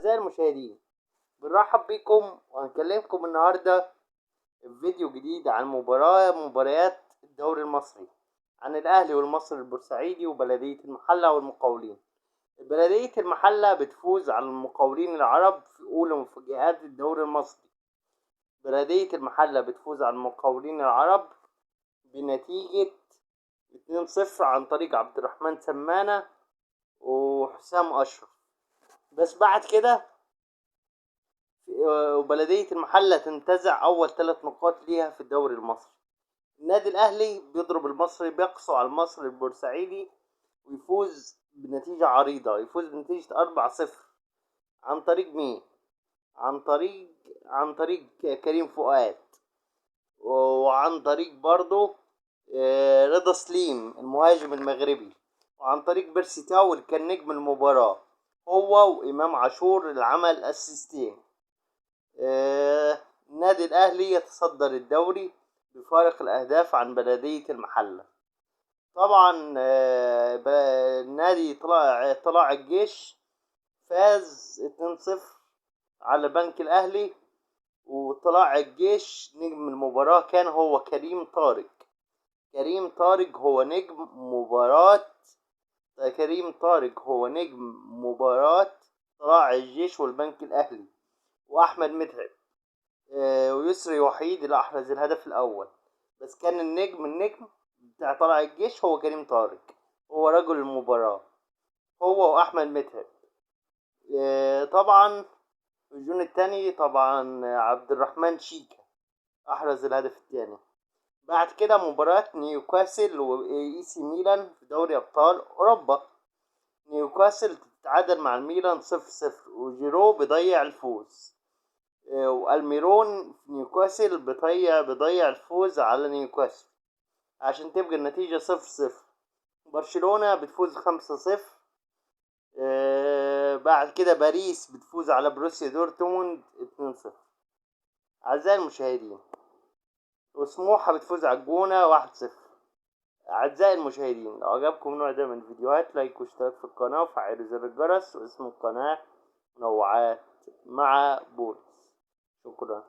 أعزائي المشاهدين، بنرحب بكم وهنكلمكم النهاردة في فيديو جديد عن مباريات الدوري المصري، عن الأهلي والمصري البورسعيدي وبلدية المحلة والمقاولين. بلدية المحلة بتفوز على المقاولين العرب في أولى مفاجآت الدوري المصري. بلدية المحلة بتفوز على المقاولين العرب بنتيجة 2-0 عن طريق عبد الرحمن سمانة وحسام أشرف. بس بعد كده وبلدية المحلة تنتزع أول 3 نقاط ليها في الدوري المصري. النادي الأهلي بيضرب المصري، بيقسو على المصري البورسعيدي ويفوز بنتيجة عريضة، يفوز بنتيجة 4-0 عن طريق مين؟ عن طريق كريم فؤاد، وعن طريق برضه رضا سليم المهاجم المغربي، وعن طريق بيرسي تاو اللي كان نجم المباراة، هو وإمام عاشور اللي عمل أسيستين. النادي الأهلي يتصدر الدوري بفارق الأهداف عن بلدية المحلة. طبعا النادي طلائع الجيش فاز 2-0 على بنك الأهلي، وطلائع الجيش نجم المباراة كان هو كريم طارق. كريم طارق هو نجم مباراة طلائع الجيش والبنك الأهلي، وأحمد متعب ويسري وحيد اللي أحرز الهدف الأول. بس كان النجم بتاع طلائع الجيش هو كريم طارق، هو رجل المباراة، هو وأحمد متعب. طبعا الجون التاني طبعا عبد الرحمن شيكا أحرز الهدف الثاني. بعد كده مباراة نيوكاسل وإي سي ميلان في دوري أبطال أوروبا. نيوكاسل تتعادل مع الميلان 0-0 وجيرو بيضيع الفوز، والميرون في نيوكاسل بيضيع الفوز على نيوكاسل عشان تبقى النتيجة 0-0. برشلونة بتفوز 5-0. بعد كده باريس بتفوز على بروسيا دورتموند 2-0. أعزائي المشاهدين، وسموحة بتفوز على الجونة 1-0. أعزائي المشاهدين، لو عجبكم النوع ده من الفيديوهات لايك واشتراك في القناة وفعلوا زر الجرس، واسم القناة منوعات مع بولس. شكرا.